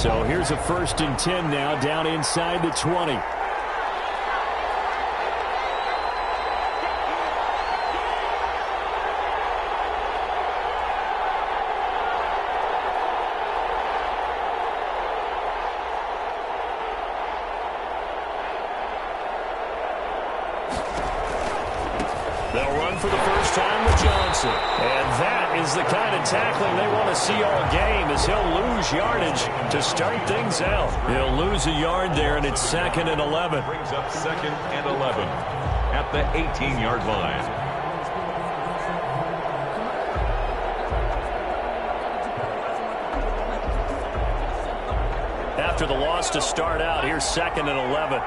So here's a 1st and 10 now, down inside the 20. They'll run for the first time with Johnson. And that is the kind of tackling they want to see all game, as he'll lose yardage to start things out. He'll lose a yard there, and it's 2nd and 11. Brings up 2nd and 11 at the 18-yard line. After the loss to start out, here's 2nd and 11.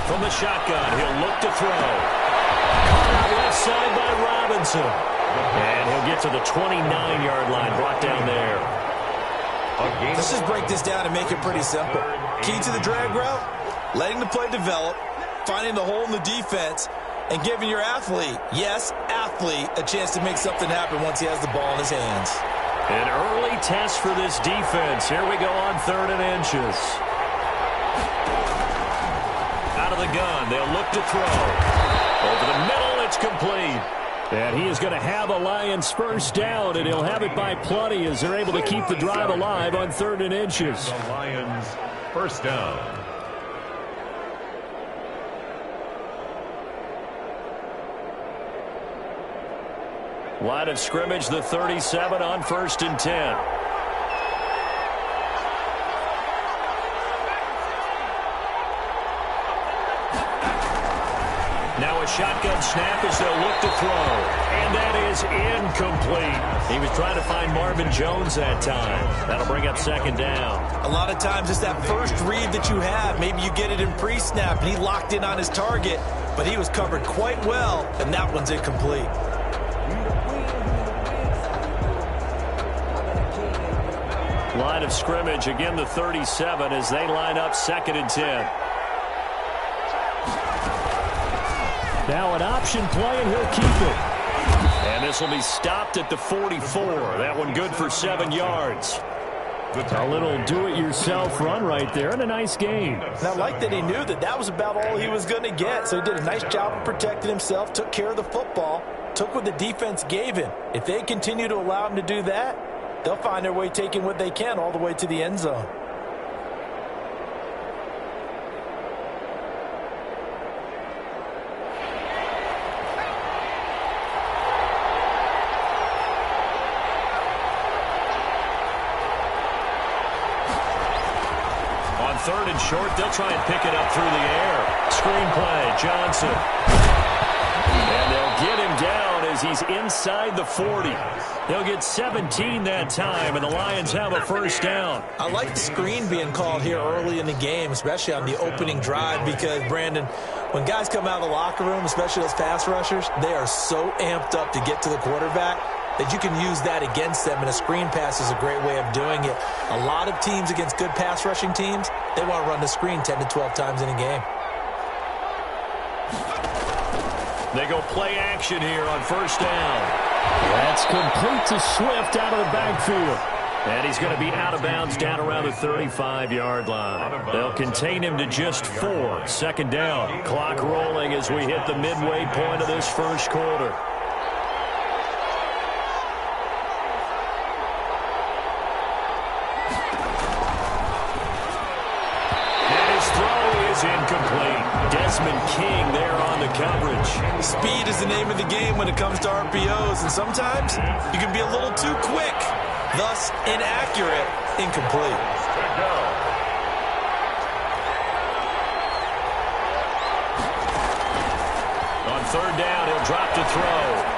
From the shotgun, he'll look to throw. Caught out left side by Robinson. And he'll get to the 29-yard line, brought down there. Let's just break this down and make it pretty simple. Key to the drag route, letting the play develop, finding the hole in the defense, and giving your athlete, yes, athlete, a chance to make something happen once he has the ball in his hands. An early test for this defense. Here we go on 3rd and inches. Out of the gun, they'll look to throw. Over the middle, it's complete. And he is going to have a Lions first down, and he'll have it by plenty as they're able to keep the drive alive on 3rd and inches. The Lions first down. Line of scrimmage, the 37 on 1st and 10. Now a shotgun snap as they'll look to throw. And that is incomplete. He was trying to find Marvin Jones that time. That'll bring up 2nd down. A lot of times it's that first read that you have. Maybe you get it in pre-snap, and he locked in on his target, but he was covered quite well, and that one's incomplete. Line of scrimmage, again the 37 as they line up 2nd and 10. Now an option play, and he'll keep it. And this will be stopped at the 44. That one good for 7 yards. A little do-it-yourself run right there, and a nice game. And I like that he knew that that was about all he was going to get, so he did a nice job of protecting himself, took care of the football, took what the defense gave him. If they continue to allow him to do that, they'll find their way taking what they can all the way to the end zone. On 3rd and short, they'll try and pick it up through the air. Screenplay, Johnson. And they'll get him down as he's inside the 40. They'll get 17 that time, and the Lions have a first down. I like the screen being called here early in the game, especially on the opening drive, because, Brandon, when guys come out of the locker room, especially those pass rushers, they are so amped up to get to the quarterback that you can use that against them, and a screen pass is a great way of doing it. A lot of teams against good pass rushing teams, they want to run the screen 10 to 12 times in a game. They go play action here on first down. That's complete to Swift out of the backfield. And he's going to be out of bounds down around the 35-yard line. They'll contain him to just 4. 2nd down. Clock rolling as we hit the midway point of this first quarter. Incomplete. Desmond King there on the coverage. Speed is the name of the game when it comes to RPOs, and sometimes you can be a little too quick, thus inaccurate, incomplete. On 3rd down, he'll drop to throw.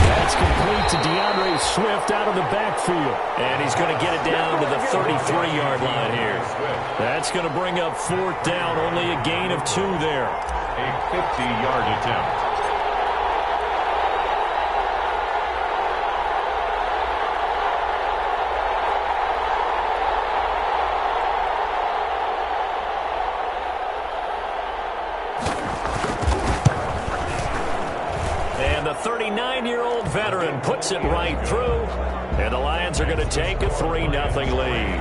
That's complete to DeAndre Swift out of the backfield. And he's going to get it down to the 33-yard line here. That's going to bring up 4th down, only a gain of 2 there. A 50-yard attempt. 39-year-old veteran puts it right through, and the Lions are going to take a 3-0 lead.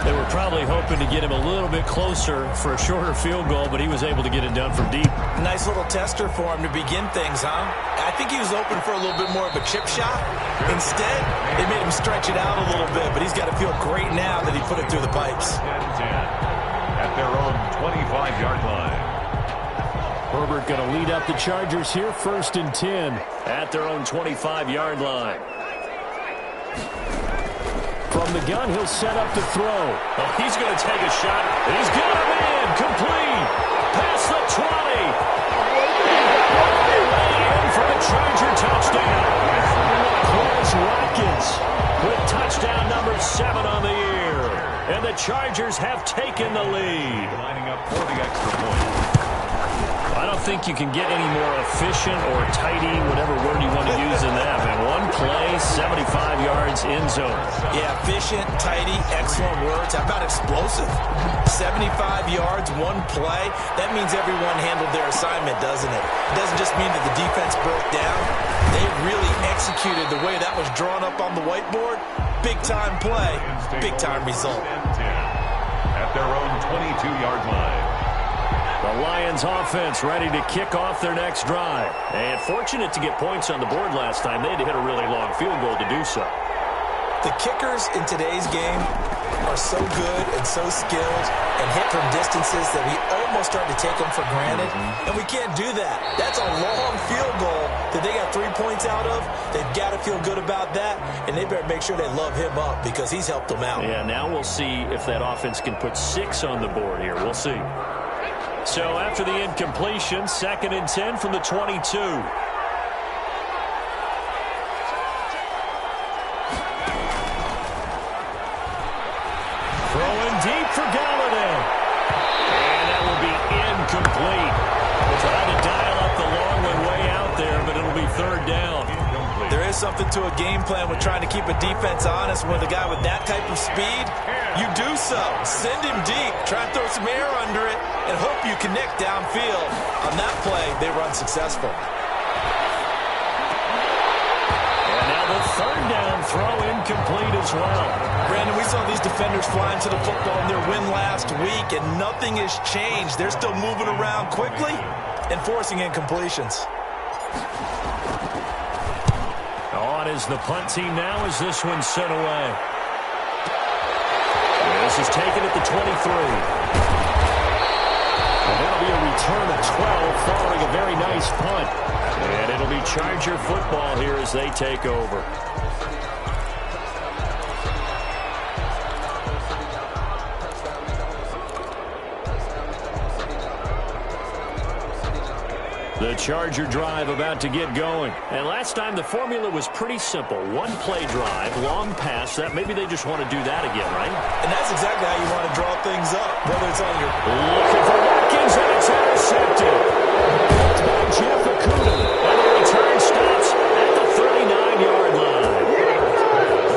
They were probably hoping to get him a little bit closer for a shorter field goal, but he was able to get it done from deep. Nice little tester for him to begin things, huh? I think he was open for a little bit more of a chip shot. Instead, they made him stretch it out a little bit, but he's got to feel great now that he put it through the pipes. At their own 25-yard line. Herbert going to lead up the Chargers here, 1st and 10. At their own 25-yard line. From the gun, he'll set up to throw. Oh, he's going to take a shot. He's got him in. Complete. Past the 20. In for the Charger touchdown. Quez Watkins With touchdown number 7 on the year. And the Chargers have taken the lead. Lining up for the extra point. I don't think you can get any more efficient or tidy, whatever word you want to use in that, man. One play, 75 yards, end zone. Yeah, efficient, tidy, excellent words. How about explosive? 75 yards, one play. That means everyone handled their assignment, doesn't it? It doesn't just mean that the defense broke down. They really executed the way that was drawn up on the whiteboard. Big-time play, big-time result. At their own 22-yard line. The Lions offense ready to kick off their next drive. And fortunate to get points on the board last time. They had to hit a really long field goal to do so. The kickers in today's game are so good and so skilled and hit from distances that we almost start to take them for granted. And we can't do that. That's a long field goal that they got 3 points out of. They've got to feel good about that, and they better make sure they love him up because he's helped them out. Yeah, now we'll see if that offense can put 6 on the board here. We'll see. So after the incompletion, 2nd and 10 from the 22. Throwing deep for Galladay. And that will be incomplete. Trying to dial up the long one way out there, but it'll be 3rd down. There is something to a game plan with trying to keep a defense honest. With a guy with that type of speed, you do so. Send him deep. Try and throw some air under it and hope you connect downfield. On that play, they run successful. And now the 3rd down throw incomplete as well. Brandon, we saw these defenders flying to the football in their win last week, and nothing has changed. They're still moving around quickly and forcing incompletions. On is the punt team now as this one's sent away. This is taken at the 23. And that'll be a return of 12 following a very nice punt. And it'll be Charger football here as they take over. The Charger drive about to get going. And last time the formula was pretty simple. One play drive, long pass. That maybe they just want to do that again, right? And that's exactly how you want to draw things up. Whether it's on your... Looking for Watkins, and it's intercepted. Picked by Jeff Okuda. And the return stops at the 39-yard line.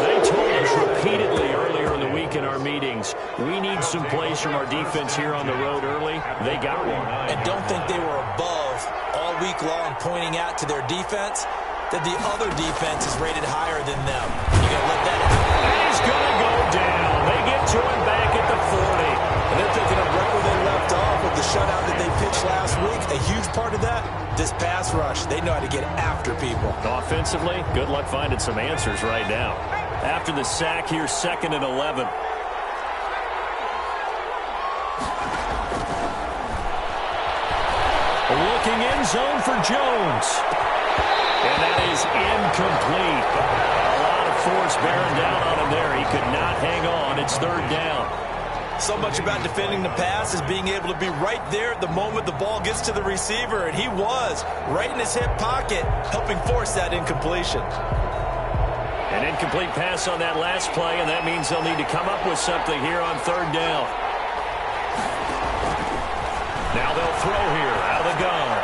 They told us repeatedly earlier in the week in our meetings, we need some plays from our defense here on the road early. They got one. And don't think they were above all week long pointing out to their defense that the other defense is rated higher than them. You got to let that happen. And he's going to go down. They get to him back at the 40. And they're picking up right where they left off with the shutout that they pitched last week. A huge part of that, this pass rush. They know how to get after people. Offensively, good luck finding some answers right now. After the sack here, 2nd and 11. Looking in zone for Jones. And that is incomplete. A lot of force bearing down on him there. He could not hang on. It's 3rd down. So much about defending the pass is being able to be right there at the moment the ball gets to the receiver, and he was right in his hip pocket, helping force that incompletion. An incomplete pass on that last play, and that means they'll need to come up with something here on 3rd down. Now they'll throw here out of the gun.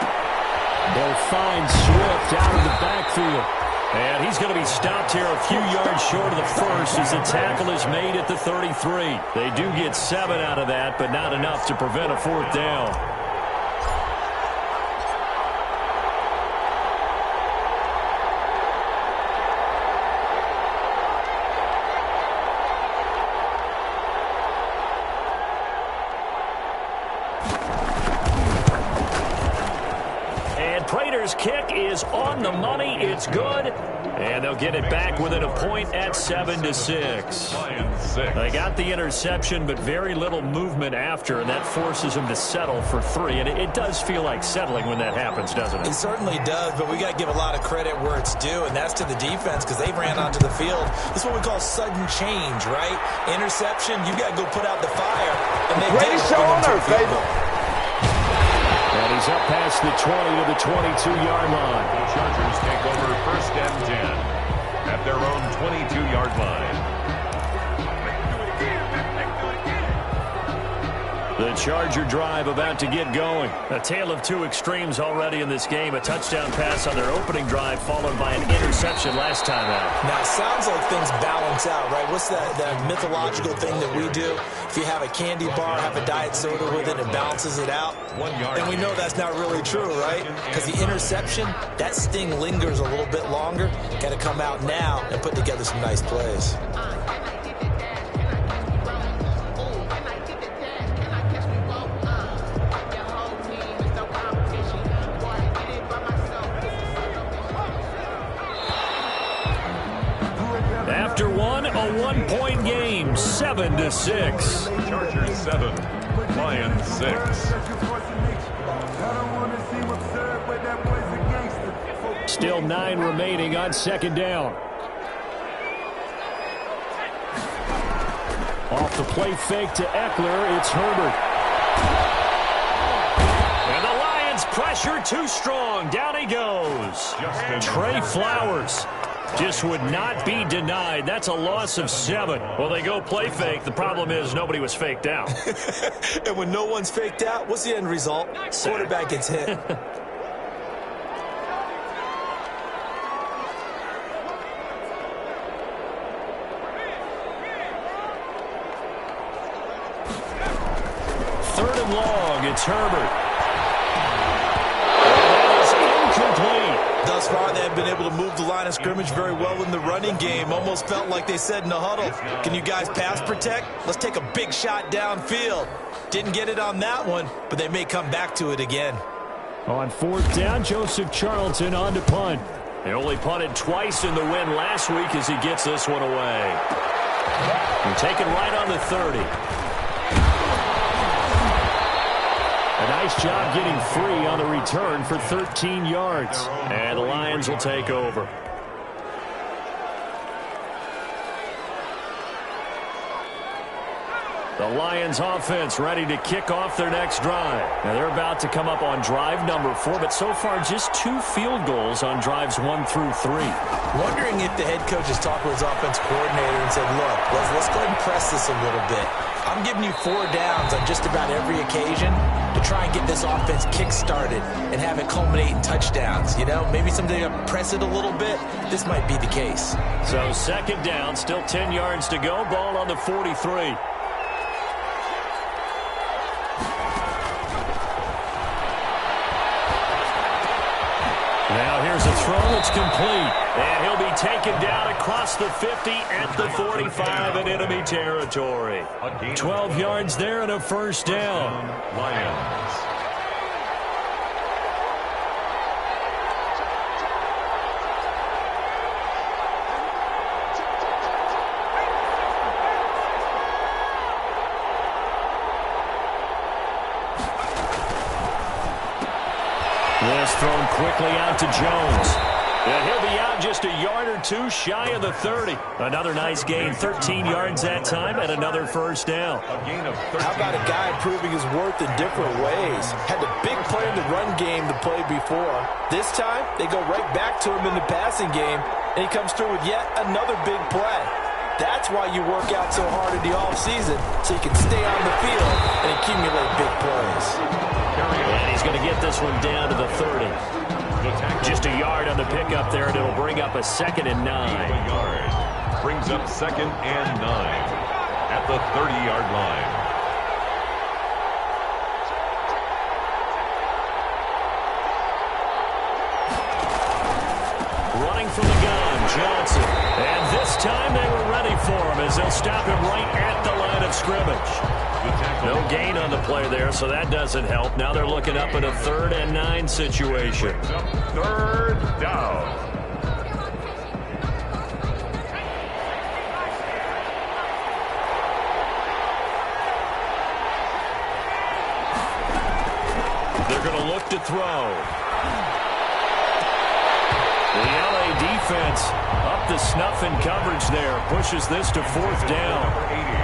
They'll find Swift out of the backfield. And he's going to be stopped here a few yards short of the first as the tackle is made at the 33. They do get 7 out of that, but not enough to prevent a 4th down. Prater's kick is on the money. It's good. And they'll get it back within a point at 7-6. They got the interception, but very little movement after, and that forces them to settle for 3. And it does feel like settling when that happens, doesn't it? It certainly does, but we got to give a lot of credit where it's due, and that's to the defense because they ran onto the field. This is what we call sudden change, right? Interception, you got to go put out the fire. And they Greatest show on earth, baby. And he's up past the 20 to the 22-yard line. The Chargers take over 1st and 10 at their own 22-yard line. The Charger drive about to get going. A tale of two extremes already in this game. A touchdown pass on their opening drive followed by an interception last time out. Now, it sounds like things balance out, right? What's that mythological thing that we do? If you have a candy bar, have a diet soda with it, it balances it out. 1 yard. And we know that's not really true, right? Because the interception, that sting lingers a little bit longer. Got to come out now and put together some nice plays. After one, a 1-point game, 7-6. Chargers 7, Lions 6. Still 9 remaining on 2nd down. Off the play fake to Eckler, it's Herbert. And the Lions pressure too strong. Down he goes. Trey Flowers just would not be denied. That's a loss of 7. Well, they go play fake. The problem is nobody was faked out. And when no one's faked out, what's the end result? Quarterback gets hit. Third and long, it's Herbert. And that is incomplete. Thus far, they have been able to move the line of scrimmage very well in the running game. Almost felt like they said in the huddle, can you guys pass protect? Let's take a big shot downfield. Didn't get it on that one, but they may come back to it again. On 4th down, Joseph Charlton on to punt. They only punted twice in the win last week as he gets this one away. And taken right on the 30. A nice job getting free on the return for 13 yards. And the Lions will take over. The Lions offense ready to kick off their next drive. Now they're about to come up on drive number 4, but so far just 2 field goals on drives 1 through 3. Wondering if the head coach has talked with his offense coordinator and said, look, let's go ahead and press this a little bit. I'm giving you 4 downs on just about every occasion to try and get this offense kick-started and have it culminate in touchdowns. You know, maybe someday to press it a little bit. This might be the case. So 2nd down, still 10 yards to go. Ball on the 43. Now here's a throw. It's complete. And he'll be taken down across the 50 at the 45 in enemy territory. 12 yards there and a 1st down. Lions. This thrown quickly out to Jones. And he'll be out just a yard or 2 shy of the 30. Another nice gain, 13 yards that time, and another 1st down. A gain of 13. How about a guy proving his worth in different ways? Had the big play in the run game to play before. This time, they go right back to him in the passing game, and he comes through with yet another big play. That's why you work out so hard in the offseason, so you can stay on the field and accumulate big plays. And he's going to get this one down to the 30. Just a yard on the pickup there, and it'll bring up a 2nd and 9. Yard. Brings up 2nd and 9 at the 30-yard line. Running from the gun, Johnson. And this This time they were ready for him as they'll stop him right at the line of scrimmage. No gain on the play there, so that doesn't help. Now they're looking up at a 3rd and 9 situation. 3rd down. They're going to look to throw. The LA defense up to snuff in coverage there. Pushes this to 4th down.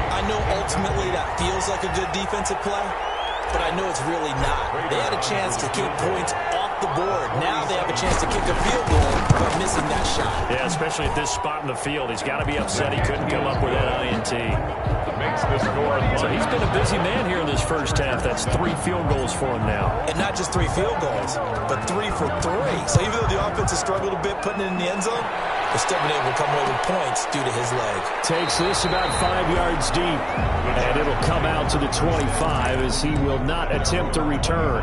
I know ultimately that feels like a good defensive play, but I know it's really not. They had a chance to keep points off the board. Now they have a chance to kick a field goal by missing that shot. Yeah, especially at this spot in the field. He's got to be upset he couldn't come up with that INT. Makes the score. So he's been a busy man here in this first half. That's 3 field goals for him now. And not just 3 field goals, but 3 for 3. So even though the offense has struggled a bit putting it in the end zone, they've still been able to come away with points due to his leg. Takes this about 5 yards deep. And it'll come out to the 25 as he will not attempt to return.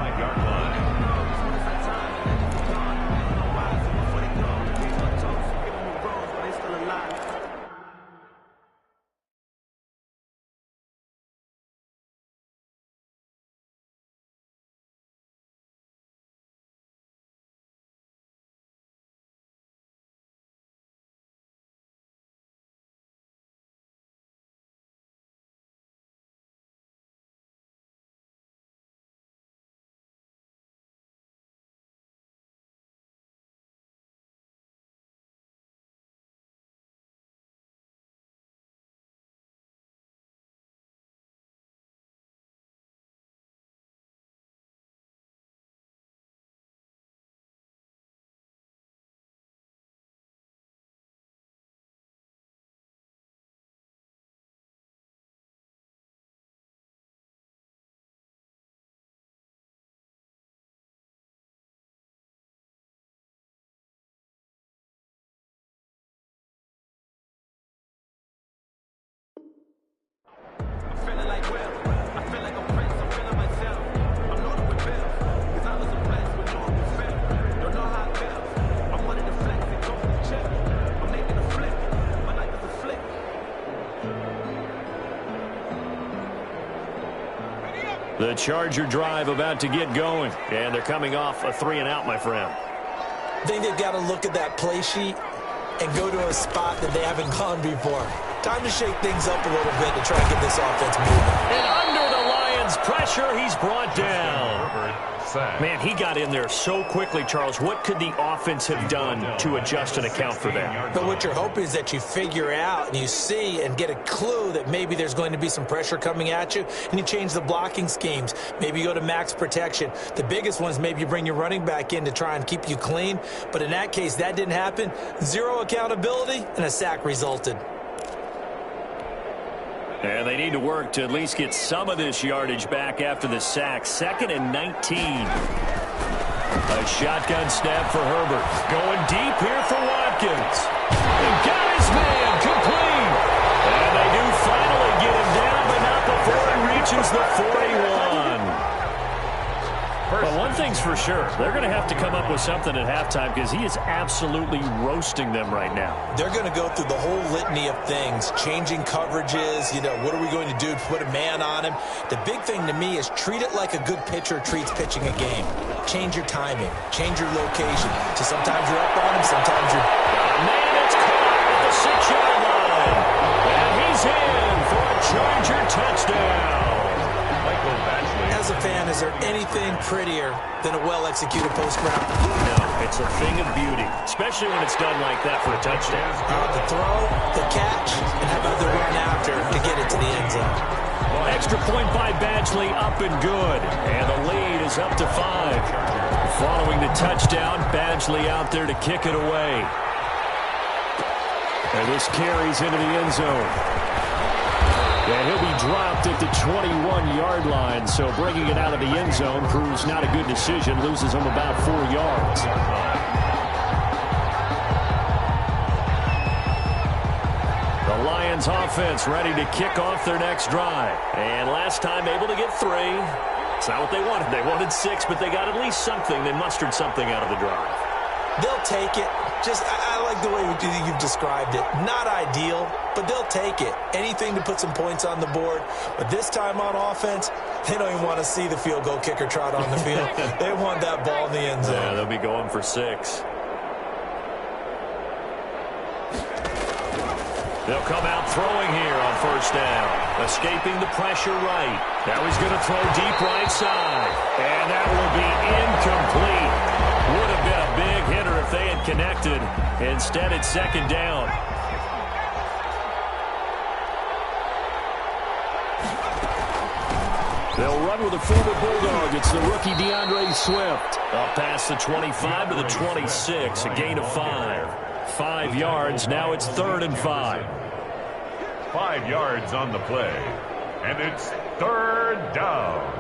The Charger drive about to get going. And they're coming off a 3 and out, my friend. I think they've got to look at that play sheet and go to a spot that they haven't gone before. Time to shake things up a little bit to try and get this offense moving. And under the Lions' pressure, he's brought down. Man, he got in there so quickly, Charles. What could the offense have done to adjust and account for that? But what you're hoping is that you figure out and you see and get a clue that maybe there's going to be some pressure coming at you, and you change the blocking schemes. Maybe you go to max protection. The biggest one is maybe you bring your running back in to try and keep you clean. But in that case, that didn't happen. 0 accountability, and a sack resulted. And they need to work to at least get some of this yardage back after the sack. 2nd and 19. A shotgun snap for Herbert. Going deep here for Watkins. He got his man complete. And they do finally get him down, but not before he reaches the 41. But one thing's for sure, they're going to have to come up with something at halftime because he is absolutely roasting them right now. They're going to go through the whole litany of things, changing coverages, what are we going to do to put a man on him? The big thing to me is treat it like a good pitcher treats pitching a game. Change your timing, change your location. So sometimes you're up on him, sometimes you're... Man, it's caught at the 6-yard line. And he's in for a Charger touchdown. As a fan, is there anything prettier than a well-executed post route? No, it's a thing of beauty, especially when it's done like that for a touchdown. The throw, the catch, and how about the run after to get it to the end zone? Extra point by Badgley, up and good. And the lead is up to 5. Following the touchdown, Badgley out there to kick it away. And this carries into the end zone. And he'll be dropped at the 21-yard line, so bringing it out of the end zone proves not a good decision, loses him about 4 yards. The Lions offense ready to kick off their next drive. And last time able to get 3. It's not what they wanted. They wanted 6, but they got at least something. They mustered something out of the drive. They'll take it. I like the way you've described it. Not ideal, but they'll take it. Anything to put some points on the board. But this time on offense, they don't even want to see the field goal kicker trot on the field. They want that ball in the end zone. Yeah, they'll be going for 6. They'll come out throwing here on first down. Escaping the pressure right. Now he's going to throw deep right side. And that will be incomplete. Would have been a big hitter if they had connected. Instead, it's second down. They'll run with a former Bulldog. It's the rookie DeAndre Swift. Up past the 25 to the 26. A gain of 5. 5 yards. Now it's 3rd and 5. 5 yards on the play. And it's 3rd down.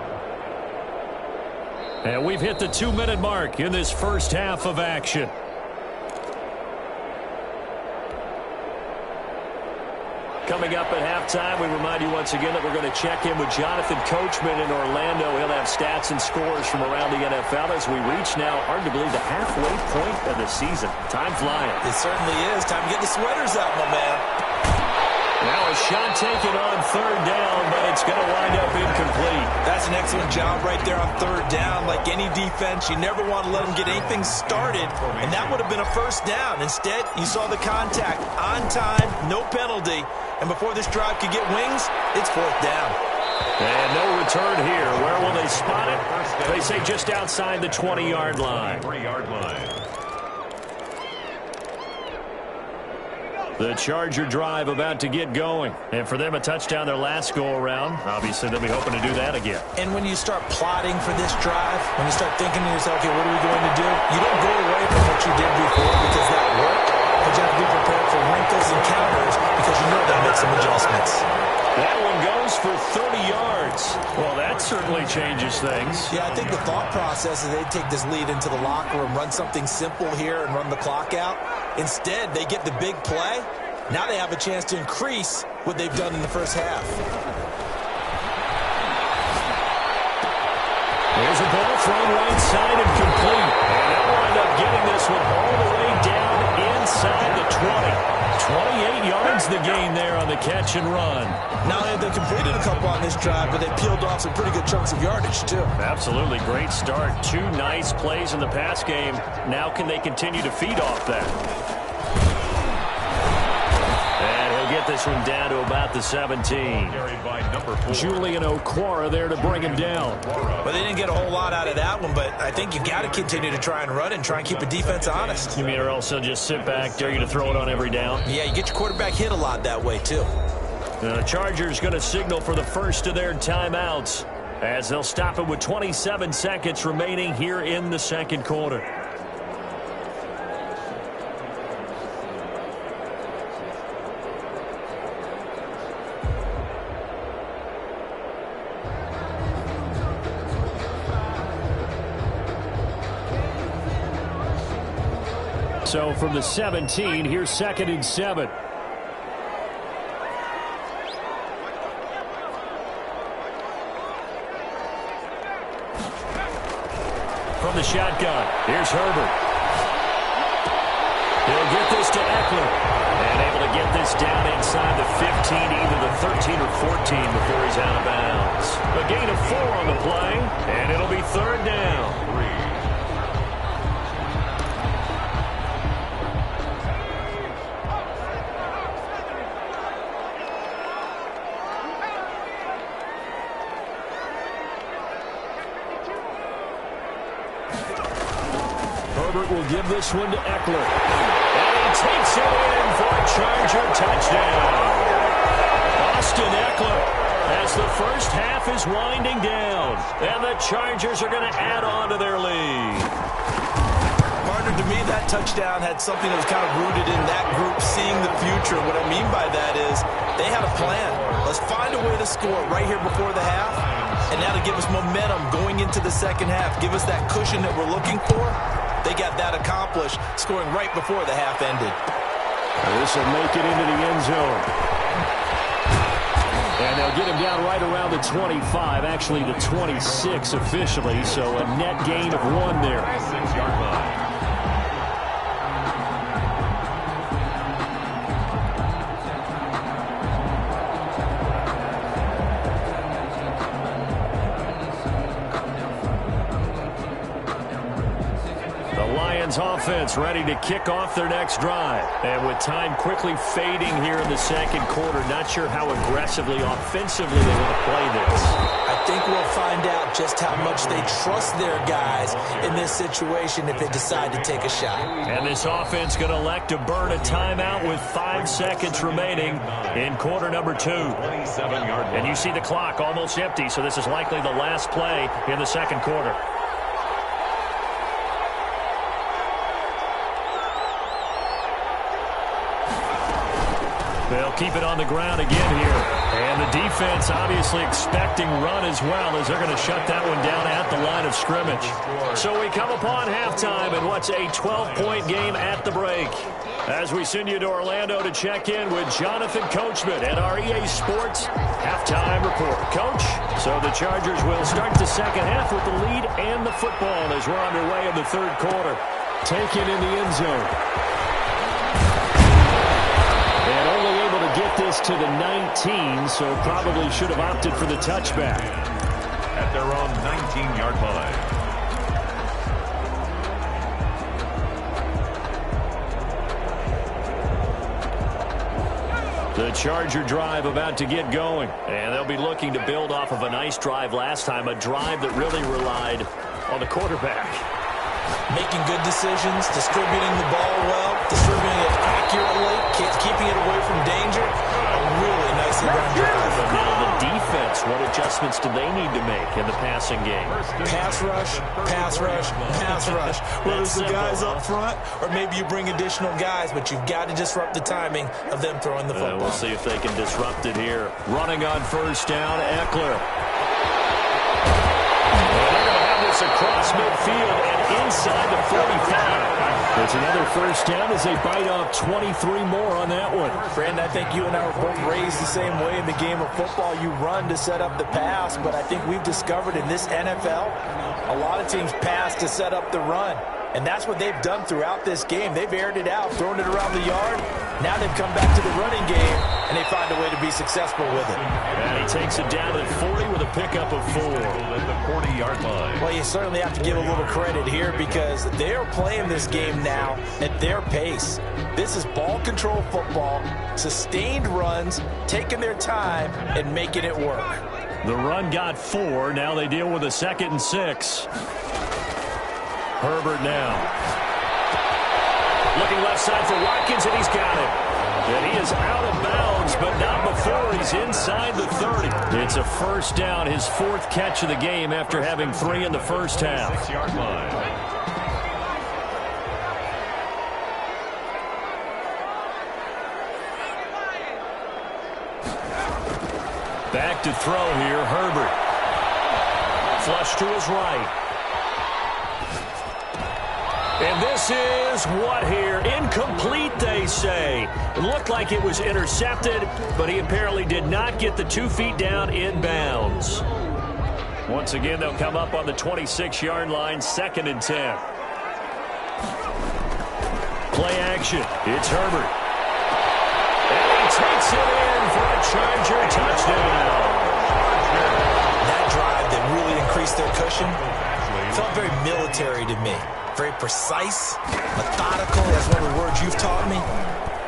And we've hit the 2-minute mark in this first half of action. Coming up at halftime, we remind you once again that we're going to check in with Jonathan Coachman in Orlando. He'll have stats and scores from around the NFL as we reach now, hard to believe, the halfway point of the season. Time flying. It certainly is. Time to get the sweaters out, my man. Now a shot taken on 3rd down, but it's going to wind up incomplete. That's an excellent job right there on 3rd down. Like any defense, you never want to let them get anything started, and that would have been a first down. Instead, you saw the contact on time, no penalty, and before this drive could get wings, it's 4th down. And no return here. Where will they spot it? They say just outside the 20-yard line. 3-yard line. The Charger drive about to get going. And for them, a touchdown their last go-around. Obviously, they'll be hoping to do that again. And when you start plotting for this drive, when you start thinking to yourself, okay, what are we going to do? You don't go away from what you did before because that worked. But you have to be prepared for wrinkles and counters because you know they'll make some adjustments. That one goes for 30 yards. Well, that certainly changes things. Yeah, I think the thought process is they take this lead into the locker room, run something simple here and run the clock out. Instead, they get the big play. Now they have a chance to increase what they've done in the first half. There's a ball thrown right side and complete. And they'll wind up getting this one all the way down inside the 20. 28 yards the gain there on the catch and run. Now they completed a couple on this drive, but they peeled off some pretty good chunks of yardage, too. Absolutely. Great start. 2 nice plays in the pass game. Now can they continue to feed off that? And he'll get this one down to about the 17. Julian Okwara there to bring him down. Well, they didn't get a whole lot out of that one, but I think you got to continue to try and run and try and keep the defense honest. You mean or else they'll just sit back, dare you to throw it on every down? Yeah, you get your quarterback hit a lot that way, too. The Chargers going to signal for the first of their timeouts as they'll stop it with 27 seconds remaining here in the second quarter. So from the 17, here's 2nd and 7. From the shotgun, here's Herbert. He'll get this to Eckler. And able to get this down inside the 15, either the 13 or 14 before he's out of bounds. A gain of 4 on the play, and it'll be 3rd down. Herbert will give this one to Eckler. And he takes it in for a Charger touchdown. Austin Eckler, as the first half is winding down. And the Chargers are going to add on to their lead. Partner, to me, that touchdown had something that was kind of rooted in that group seeing the future. What I mean by that is they had a plan. Let's find a way to score right here before the half. And now to give us momentum going into the second half, give us that cushion that we're looking for. They got that accomplished, scoring right before the half ended. This will make it into the end zone. And they'll get him down right around the 25, actually the 26 officially, so a net gain of 1 there. 6-yard line. Lions offense ready to kick off their next drive. And with time quickly fading here in the second quarter, not sure how aggressively, offensively they want to play this. I think we'll find out just how much they trust their guys in this situation if they decide to take a shot. And this offense going to elect to burn a timeout with 5 seconds remaining in quarter number 2. And you see the clock almost empty, so this is likely the last play in the second quarter. They'll keep it on the ground again here. And the defense obviously expecting run as well, as they're going to shut that one down at the line of scrimmage. So we come upon halftime in what's a 12-point game at the break. As we send you to Orlando to check in with Jonathan Coachman at our EA Sports Halftime Report. Coach, so the Chargers will start the second half with the lead and the football as we're underway in the third quarter. Taken in the end zone. And only able to get this to the 19, so probably should have opted for the touchback. At their own 19-yard line. The Charger drive about to get going. And they'll be looking to build off of a nice drive last time, a drive that really relied on the quarterback. Making good decisions, distributing the ball well, distributing it accurately, keeping it away from danger. A really nicely run drive. But now the defense, what adjustments do they need to make in the passing game? Pass rush, pass rush, pass rush. Whether it's the guys up front or maybe you bring additional guys, but you've got to disrupt the timing of them throwing the football. We'll see if they can disrupt it here. Running on first down, Eckler. Across midfield and inside the 45. It's another first down as they bite off 23 more on that one. Brandon, I think you and I were both raised the same way in the game of football. You run to set up the pass, but I think we've discovered in this NFL, a lot of teams pass to set up the run. And that's what they've done throughout this game. They've aired it out, thrown it around the yard. Now they've come back to the running game, and they find a way to be successful with it. And he takes it down at 40 with a pickup of 4. At the 40-yard line. Well, you certainly have to give a little credit here because they're playing this game now at their pace. This is ball control football, sustained runs, taking their time, and making it work. The run got 4. Now they deal with a 2nd and 6. Herbert now. Looking left side for Watkins, and he's got it. And he is out of bounds, but not before he's inside the 30. It's a first down, his 4th catch of the game after having 3 in the first half. 6-yard line. Back to throw here, Herbert. Flush to his right. And this is what here? Incomplete, they say. It looked like it was intercepted, but he apparently did not get the 2 feet down in bounds. Once again, they'll come up on the 26-yard line, 2nd and 10. Play action. It's Herbert. And he takes it in for a Charger touchdown. That drive that really increased their cushion felt very military to me. Very precise, methodical. That's one of the words you've taught me.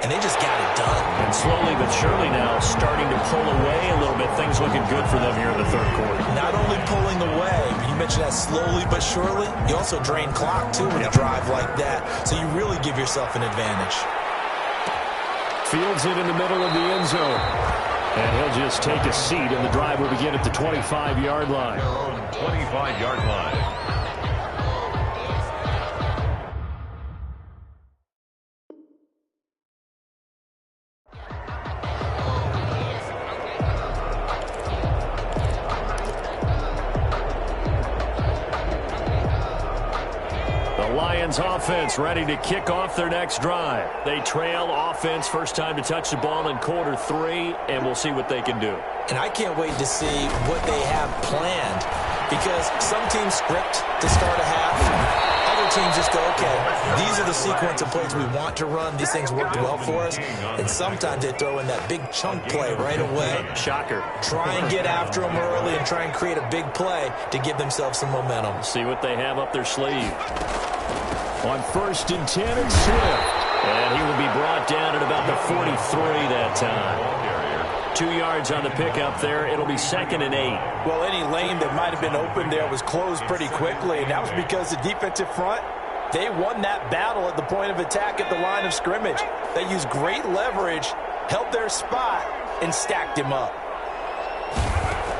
And they just got it done. And slowly but surely now starting to pull away a little bit. Things looking good for them here in the third quarter. Not only pulling away, you mentioned that slowly but surely, you also drain clock, too, with a drive like that. So you really give yourself an advantage. Fields it in the middle of the end zone. And he'll just take a seat, and the drive will begin at the 25-yard line. 25-yard line. Offense ready to kick off their next drive. They trail offense, first time to touch the ball in quarter 3, and we'll see what they can do. And I can't wait to see what they have planned because some teams script to start a half. Other teams just go, okay, these are the sequence of plays we want to run. These things worked well for us. And sometimes they throw in that big chunk play right away. Shocker. Try and get after them early and try and create a big play to give themselves some momentum. See what they have up their sleeve. On 1st and 10, it's Swift. And he will be brought down at about the 43 that time. 2 yards on the pickup there. It'll be 2nd and 8. Well, any lane that might have been open there was closed pretty quickly, and that was because the defensive front, they won that battle at the point of attack at the line of scrimmage. They used great leverage, held their spot, and stacked him up.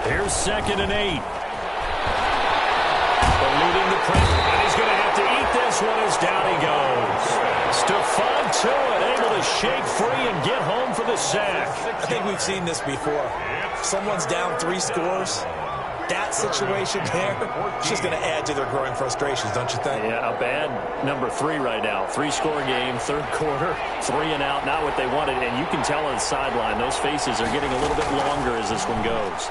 Here's 2nd and 8. Eluding the pressure, and he's going to have to eat this one as down he goes. Stephon Tuitt able to shake free and get home for the sack. I think we've seen this before. Someone's down 3 scores. That situation there, it's just going to add to their growing frustrations, don't you think? Yeah, a bad number 3 right now. 3-score game, 3rd quarter, 3 and out, not what they wanted. And you can tell on the sideline, those faces are getting a little bit longer as this one goes.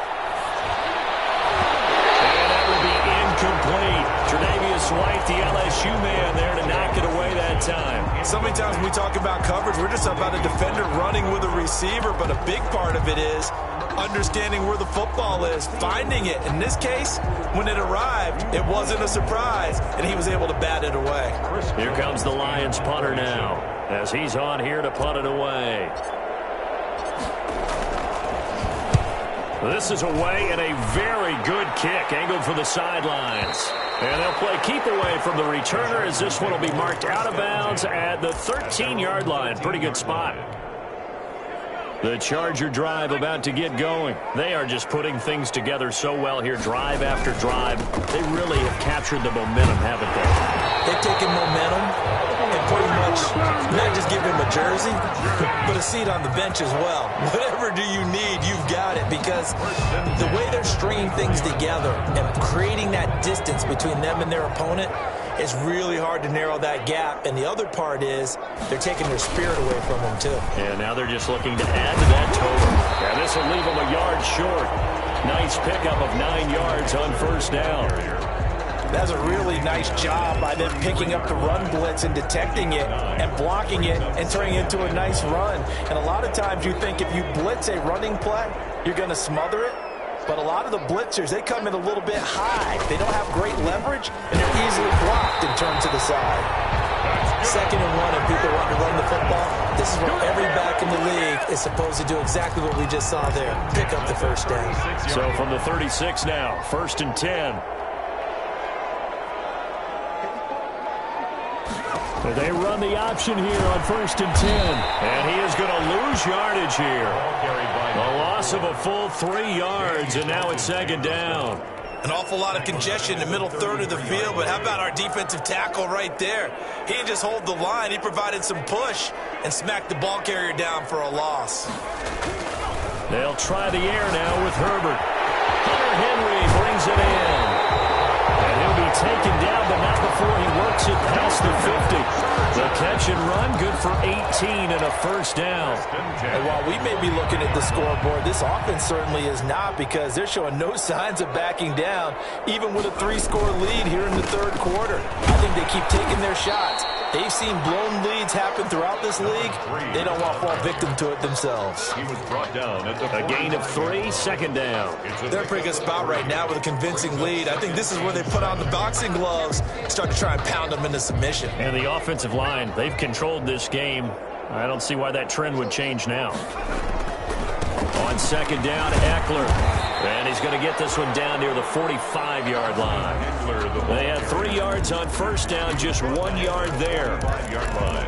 Incomplete. Tre'Davious White, the LSU man there to knock it away that time. So many times when we talk about coverage, we're just about a defender running with a receiver, but a big part of it is understanding where the football is, finding it. In this case, when it arrived, it wasn't a surprise, and he was able to bat it away. Here comes the Lions punter now, as he's on here to punt it away. This is away and a very good kick angled for the sidelines. And they'll play keep away from the returner as this one will be marked out of bounds at the 13-yard line. Pretty good spot. The Charger drive about to get going. They are just putting things together so well here, drive after drive. They really have captured the momentum, haven't they? They've taken momentum and pretty much not just give him a jersey, but a seat on the bench as well. Whatever do you need, you've got it, because the way they're stringing things together and creating that distance between them and their opponent, it's really hard to narrow that gap. And the other part is they're taking their spirit away from them, too. And now they're just looking to add to that total. And this will leave them a yard short. Nice pickup of 9 yards on 1st down. That's a really nice job by them picking up the run blitz and detecting it and blocking it and turning it into a nice run. And a lot of times you think if you blitz a running play, you're going to smother it. But a lot of the blitzers, they come in a little bit high. They don't have great leverage, and they're easily blocked and turned to the side. 2nd and 1, and people want to run the football. This is where every back in the league is supposed to do exactly what we just saw there, pick up the 1st down. So from the 36 now, 1st and 10. They run the option here on 1st and 10. And he is going to lose yardage here. A loss of a full 3 yards, and now it's 2nd down. An awful lot of congestion in the middle third of the field, but how about our defensive tackle right there? He didn't just hold the line. He provided some push and smacked the ball carrier down for a loss. They'll try the air now with Herbert. Hunter Henry brings it in. And he'll be taken down, but not before he works it past the 50. The catch and run, good for 18 and a 1st down. And while we may be looking at the scoreboard, this offense certainly is not, because they're showing no signs of backing down, even with a 3-score lead here in the 3rd quarter. I think they keep taking their shots. They've seen blown leads happen throughout this league. They don't want to fall victim to it themselves. He was brought down at a gain of 3, 2nd down. They're in a pretty good spot right now with a convincing lead. I think this is where they put on the boxing gloves, start to try and pound them into submission. And the offensive line, they've controlled this game. I don't see why that trend would change now. On 2nd down, Eckler. And he's going to get this one down near the 45-yard line. They had 3 yards on 1st down, just 1 yard there. 5-yard line.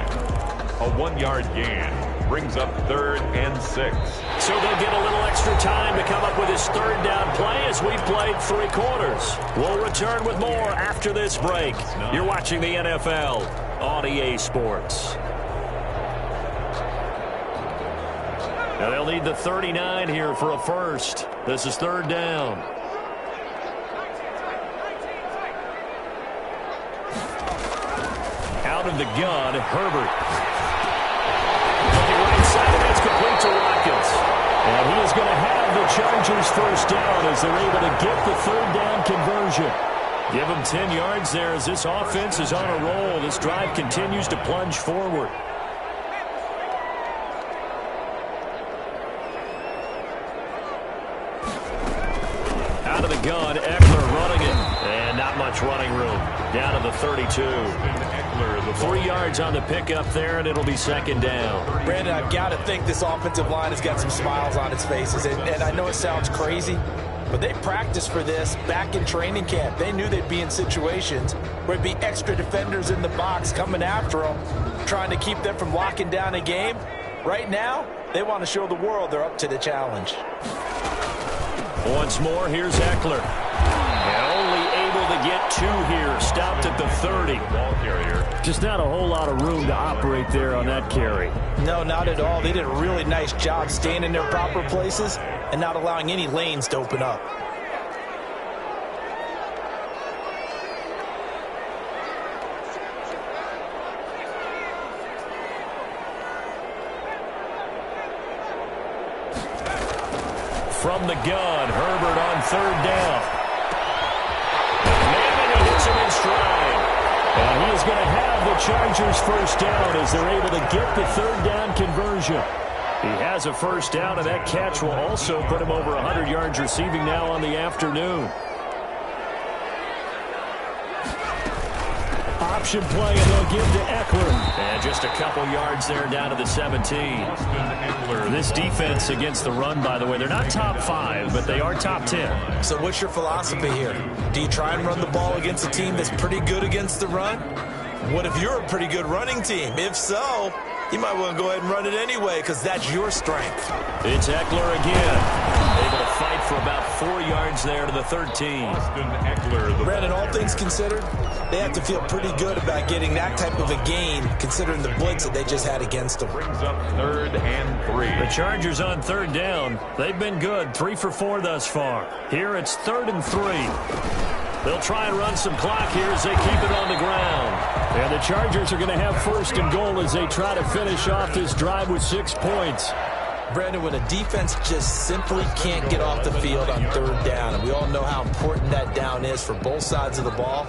A 1-yard gain brings up 3rd and 6. So they'll get a little extra time to come up with his 3rd down play as we've played 3 quarters. We'll return with more after this break. You're watching the NFL on EA Sports. And they'll need the 39 here for a 1st. This is 3rd down. Out of the gun, Herbert. Looking right side, and it's complete to Watkins. And he is going to have the Chargers 1st down as they're able to get the 3rd down conversion. Give them 10 yards there as this offense is on a roll. This drive continues to plunge forward. Out of the gun, Eckler running it. And not much running room. Down to the 32. Eckler, 3 yards on the pickup there, and it'll be second down. Brandon, I've got to think this offensive line has got some smiles on its faces. And I know it sounds crazy, but they practiced for this back in training camp. They knew they'd be in situations where there'd be extra defenders in the box coming after them, trying to keep them from locking down a game. Right now, they want to show the world they're up to the challenge. Once more, here's Eckler. And only able to get 2 here. Stopped at the 30. Ball carrier. Just not a whole lot of room to operate there on that carry. No, not at all. They did a really nice job staying in their proper places and not allowing any lanes to open up. From the gun, Herbert on 3rd down. And he hits him in stride. And he is going to have the Chargers first down as they're able to get the 3rd down conversion. He has a first down, and that catch will also put him over 100 yards receiving now on the afternoon. Option play, and they'll give to Eckler. And just a couple yards there down to the 17. This defense against the run, by the way, they're not top 5, but they are top 10. So what's your philosophy here? Do you try and run the ball against a team that's pretty good against the run? What if you're a pretty good running team? If so, you might want to go ahead and run it anyway because that's your strength. It's Eckler again. Able to fight for about 4 yards there to the 13. Brandon, all things considered, they have to feel pretty good about getting that type of a gain considering the blitz that they just had against them. Brings up 3rd and 3. The Chargers on 3rd down. They've been good, 3 for 4 thus far. Here it's 3rd and 3. They'll try and run some clock here as they keep it on the ground. And the Chargers are going to have 1st and goal as they try to finish off this drive with 6 points. Brandon, when a defense just simply can't get off the field on 3rd down, and we all know how important that down is for both sides of the ball,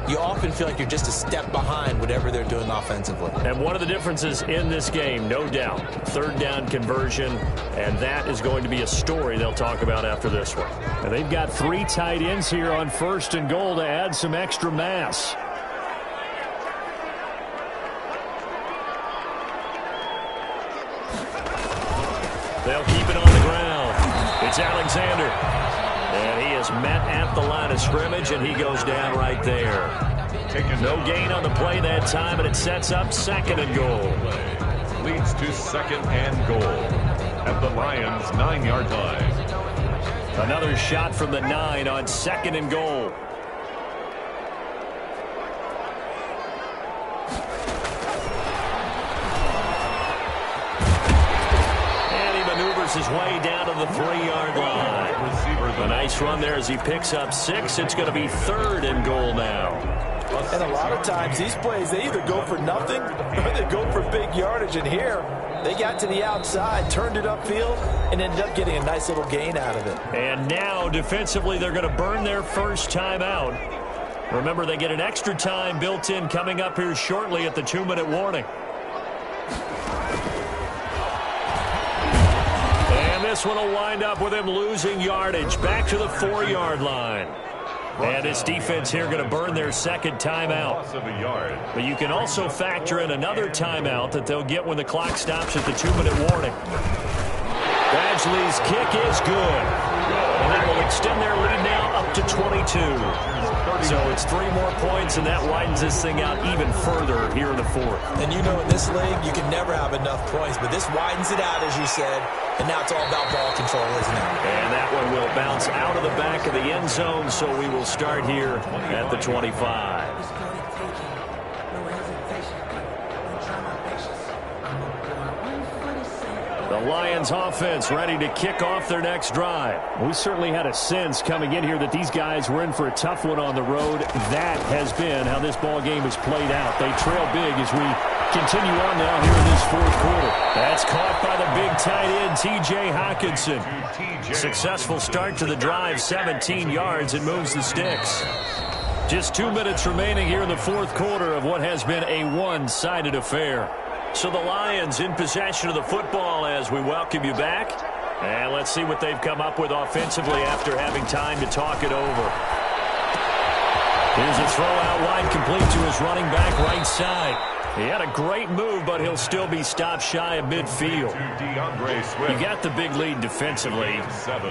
you often feel like you're just a step behind whatever they're doing offensively. And one of the differences in this game, no doubt, 3rd down conversion, and that is going to be a story they'll talk about after this one. And they've got 3 tight ends here on 1st and goal to add some extra mass. They'll keep it on the ground. It's Alexander. And he is met at the line of scrimmage, and he goes down right there. No gain on the play that time, and it sets up 2nd and goal. Leads to 2nd and goal at the Lions' 9-yard line. Another shot from the 9 on 2nd and goal. His way down to the 3-yard line. A nice run there as he picks up 6. It's going to be 3rd and goal now. And a lot of times these plays, they either go for nothing or they go for big yardage. And here, they got to the outside, turned it upfield, and ended up getting a nice little gain out of it. And now, defensively, they're going to burn their first timeout. Remember, they get an extra time built in coming up here shortly at the 2-minute warning. This one will wind up with him losing yardage back to the 4-yard line. And this defense here going to burn their 2nd timeout. But you can also factor in another timeout that they'll get when the clock stops at the 2-minute warning. Badgley's kick is good. And that will extend their lead now up to 22. So it's 3 more points, and that widens this thing out even further here in the 4th. And you know in this league, you can never have enough points, but this widens it out, as you said, and now it's all about ball control, isn't it? And that one will bounce out of the back of the end zone, so we will start here at the 25. The Lions offense ready to kick off their next drive. We certainly had a sense coming in here that these guys were in for a tough one on the road. That has been how this ball game has played out. They trail big as we continue on now here in this 4th quarter. That's caught by the big tight end, T.J. Hockenson. Successful start to the drive, 17 yards, and moves the sticks. Just 2 minutes remaining here in the 4th quarter of what has been a one-sided affair. So the Lions in possession of the football as we welcome you back. And let's see what they've come up with offensively after having time to talk it over. Here's a throw out wide, complete to his running back right side. He had a great move, but he'll still be stopped shy of midfield. You got the big lead defensively,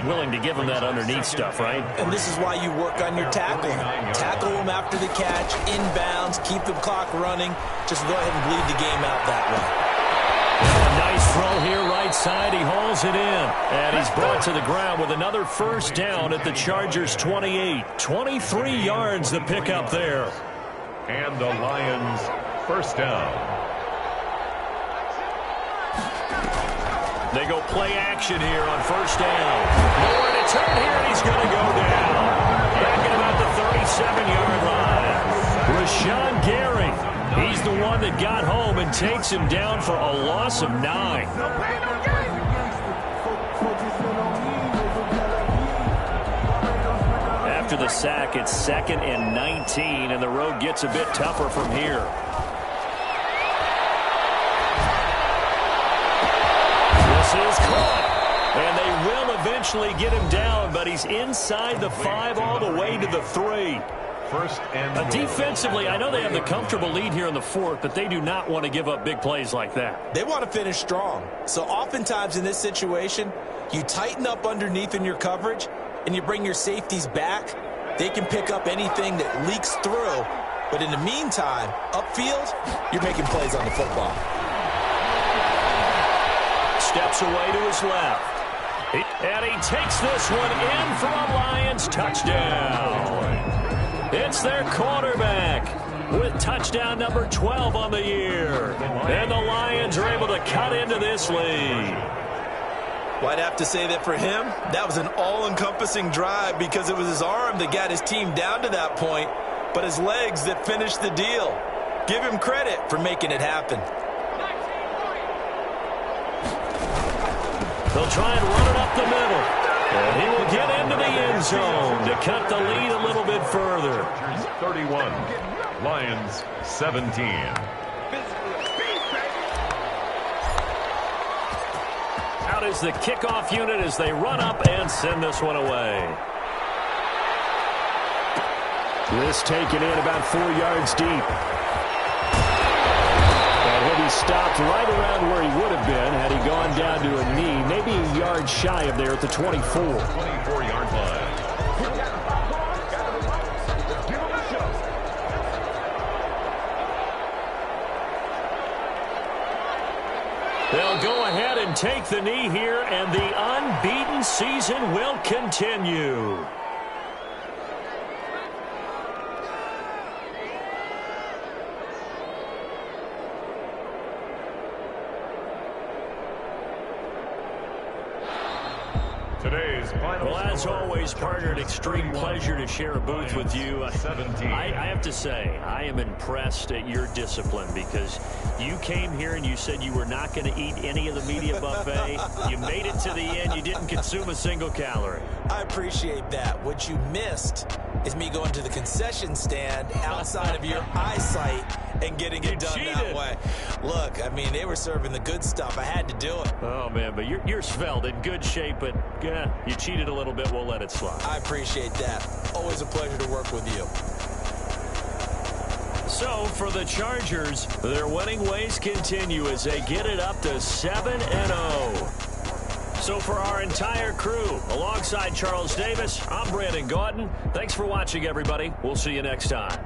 willing to give him that underneath stuff, right? And this is why you work on your tackling. Tackle them after the catch, inbounds, keep the clock running. Just go ahead and bleed the game out that way. A nice throw here right side. He hauls it in. And he's brought to the ground with another first down at the Chargers' 28. 23 yards the pickup there. And the Lions first down. They go play action here on first down. Nowhere to turn here, and he's going to go down. Back at about the 37-yard line. Rashawn Gary. He's the one that got home and takes him down for a loss of 9. After the sack, it's 2nd and 19, and the road gets a bit tougher from here. This is caught, and they will eventually get him down, but he's inside the 5 all the way to the 3. First and defensively, I know they have the comfortable lead here in the 4th, but they do not want to give up big plays like that. They want to finish strong. So oftentimes in this situation, you tighten up underneath in your coverage, and you bring your safeties back. They can pick up anything that leaks through. But in the meantime, upfield, you're making plays on the football. Steps away to his left. And he takes this one in for a Lions touchdown. It's their quarterback with touchdown number 12 on the year. And the Lions are able to cut into this lead. Well, I'd have to say that for him, that was an all-encompassing drive because it was his arm that got his team down to that point, but his legs that finished the deal. Give him credit for making it happen. They'll try and run it up the middle. And he will get into the end zone to cut the lead a little bit further. 31, Lions 17. Out is the kickoff unit as they run up and send this one away. This taken in about 4 yards deep. And he'll be stopped right around where he would have been had he gone down to a knee, maybe a yard shy of there at the 24. 24-yard line. They'll go ahead and take the knee here, and the unbeaten season will continue. Today's final Well, as always, partner, an extreme pleasure to share a booth with you. I have to say, I am impressed at your discipline because you came here and you said you were not going to eat any of the media buffet. You made it to the end. You didn't consume a single calorie. I appreciate that. What you missed is me going to the concession stand outside of your eyesight and getting it done that way. Look, I mean, they were serving the good stuff. I had to do it. Oh, man, but you're svelte, in good shape, but you cheated a little bit. We'll let it slide. I appreciate that. Always a pleasure to work with you. So, for the Chargers, their winning ways continue as they get it up to 7-0. So, for our entire crew, alongside Charles Davis, I'm Brandon Gaudin. Thanks for watching, everybody. We'll see you next time.